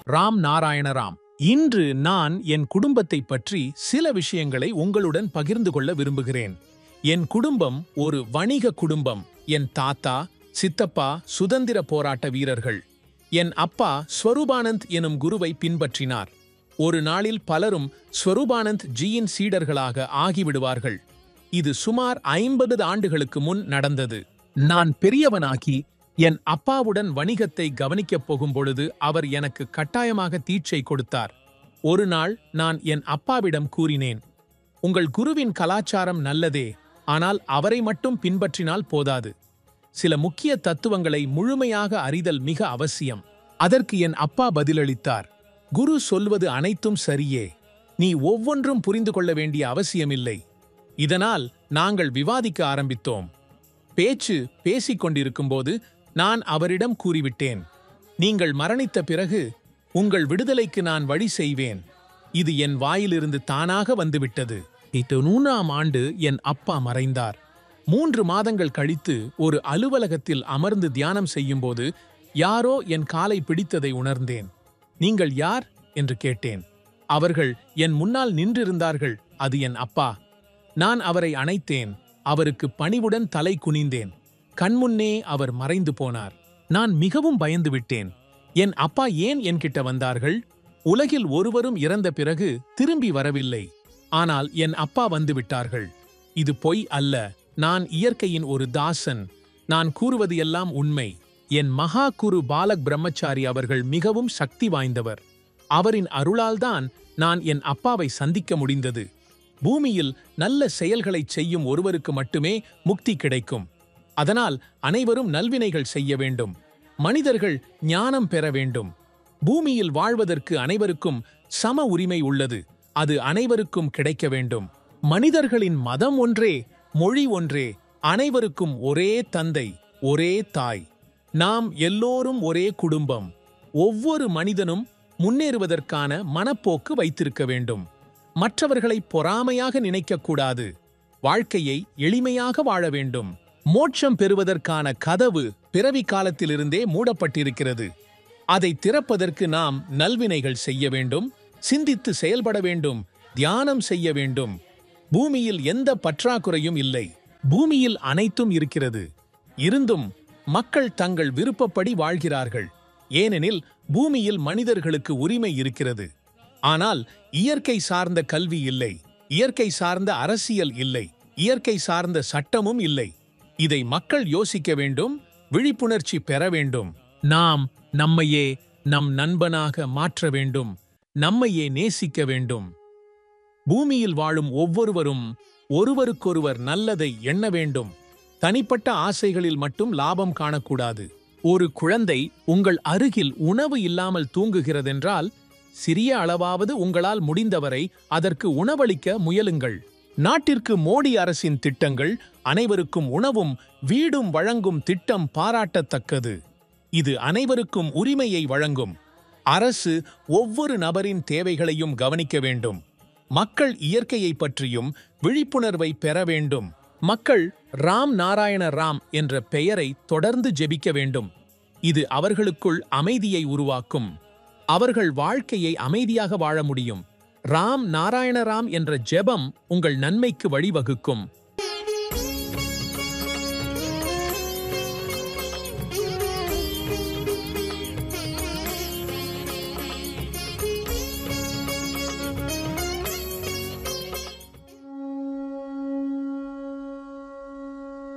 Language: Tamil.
ராம் நாராயண ராம். இன்று நான் என் குடும்பத்தைப் பற்றி சில விஷயங்களை உங்களுடன் பகிர்ந்து கொள்ள விரும்புகிறேன். என் குடும்பம் ஒரு வணிக குடும்பம். என் தாத்தா, சித்தப்பா சுதந்திர போராட்ட வீரர்கள். என் அப்பா ஸ்வரூபானந்த் எனும் குருவை பின்பற்றினார். ஒரு நாளில் பலரும் ஸ்வரூபானந்த் ஜியின் சீடர்களாக ஆகிவிடுவார்கள். இது சுமார் 50 ஆண்டுகளுக்கு முன் நடந்தது. நான் பெரியவனாகி என் அப்பாவுடன் வணிகத்தை கவனிக்கப் போகும்பொழுது அவர் எனக்கு கட்டாயமாக தீட்சை கொடுத்தார். ஒரு நாள் நான் என் அப்பாவிடம் கூறினேன், உங்கள் குருவின் கலாச்சாரம் நல்லதே, ஆனால் அவரை மட்டும் பின்பற்றினால் போதாது. சில முக்கிய தத்துவங்களை முழுமையாக அறிதல் மிக அவசியம். அதற்கு என் அப்பா பதிலளித்தார், குரு சொல்வது அனைத்தும் சரியே, நீ ஒவ்வொன்றும் புரிந்து கொள்ள வேண்டிய அவசியமில்லை. இதனால் நாங்கள் விவாதிக்க ஆரம்பித்தோம். பேச்சு பேசிக் கொண்டிருக்கும்போது நான் அவரிடம் கூறிவிட்டேன், நீங்கள் மரணித்த பிறகு உங்கள் விடுதலைக்கு நான் வழி செய்வேன். இது என் வாயிலிருந்து தானாக வந்துவிட்டது. 100ஆம் ஆண்டு என் அப்பா மறைந்தார். 3 மாதங்கள் கழித்து ஒரு அலுவலகத்தில் அமர்ந்து தியானம் செய்யும்போது யாரோ என் காலை பிடித்ததை உணர்ந்தேன். நீங்கள் யார் என்று கேட்டேன். அவர்கள் என் முன்னால் நின்றிருந்தார்கள். அது என் அப்பா. நான் அவரை அணைத்தேன். அவருக்கு பணிவுடன் தலை குனிந்தேன். கண்முன்னே அவர் மறைந்து போனார். நான் மிகவும் பயந்து விட்டேன். என் அப்பா ஏன் என்கிட்ட வந்தார்கள்? உலகில் ஒருவரும் இறந்த பிறகு திரும்பி வரவில்லை. ஆனால் என் அப்பா வந்து விட்டார்கள். இது பொய் அல்ல. நான் இயற்கையின் ஒரு தாசன். நான் கூறுவது எல்லாம் உண்மை. என் மகா குரு பாலக் பிரம்மச்சாரி அவர்கள் மிகவும் சக்தி வாய்ந்தவர். அவரின் அருளால்தான் நான் என் அப்பாவை சந்திக்க முடிந்தது. பூமியில் நல்ல செயல்களைச் செய்யும் ஒருவருக்கு மட்டுமே முக்தி கிடைக்கும். அதனால் அனைவரும் நல்வினைகள் செய்ய வேண்டும். மனிதர்கள் ஞானம் பெற வேண்டும். பூமியில் வாழ்வதற்கு அனைவருக்கும் சம உரிமை உள்ளது. அது அனைவருக்கும் கிடைக்க வேண்டும். மனிதர்களின் மதம் ஒன்றே, மொழி ஒன்றே, அனைவருக்கும் ஒரே தந்தை, ஒரே தாய். நாம் எல்லோரும் ஒரே குடும்பம். ஒவ்வொரு மனிதனும் முன்னேறுவதற்கான மனப்போக்கு வைத்திருக்க வேண்டும். மற்றவர்களை பொறாமையாக நினைக்கக்கூடாது. வாழ்க்கையை எளிமையாக வாழ வேண்டும். மோட்சம் பெறுவதற்கான கதவு பிறவி காலத்திலிருந்தே மூடப்பட்டிருக்கிறது. அதை திறப்பதற்கு நாம் நல்வினைகள் செய்ய வேண்டும், சிந்தித்து செயல்பட வேண்டும், தியானம் செய்ய வேண்டும். பூமியில் எந்த பற்றாக்குறையும் இல்லை. பூமியில் அனைத்தும் இருக்கிறது. இருந்தும் மக்கள் தங்கள் விருப்பப்படி வாழ்கிறார்கள். ஏனெனில் பூமியில் மனிதர்களுக்கு உரிமை இருக்கிறது. ஆனால் இயற்கை சார்ந்த கல்வி இல்லை, இயற்கை சார்ந்த அரசியல் இல்லை, இயற்கை சார்ந்த சட்டமும் இல்லை. இதை மக்கள் யோசிக்க வேண்டும், விழிப்புணர்ச்சி பெற வேண்டும். நாம் நம்மையே நம் நண்பனாக மாற்ற வேண்டும், நம்மையே நேசிக்க வேண்டும். பூமியில் வாழும் ஒவ்வொருவரும் ஒருவருக்கொருவர் நல்லதை எண்ண வேண்டும். தனிப்பட்ட ஆசைகளில் மட்டும் லாபம் காணக்கூடாது. ஒரு குழந்தை உங்கள் அருகில் உணவு இல்லாமல் தூங்குகிறதென்றால் சிறிய அளவாவது உங்களால் முடிந்தவரை அதற்கு உணவளிக்க முயலுங்கள். நாட்டிற்கு மோடி அரசின் திட்டங்கள் அனைவருக்கும் உணவும் வீடும் வழங்கும் திட்டம் பாராட்டத்தக்கது. இது அனைவருக்கும் உரிமையை வழங்கும். அரசு ஒவ்வொரு நபரின் தேவைகளையும் கவனிக்க வேண்டும். மக்கள் இயற்கையை பற்றியும் விழிப்புணர்வை பெற வேண்டும். மக்கள் ராம் நாராயண ராம் என்ற பெயரை தொடர்ந்து ஜெபிக்க வேண்டும். இது அவர்களுக்குள் அமைதியை உருவாக்கும். அவர்கள் வாழ்க்கையை அமைதியாக வாழ முடியும். ராம் நாராயண ராம் என்ற ஜெபம் உங்கள் நன்மைக்கு வழிவகுக்கும்.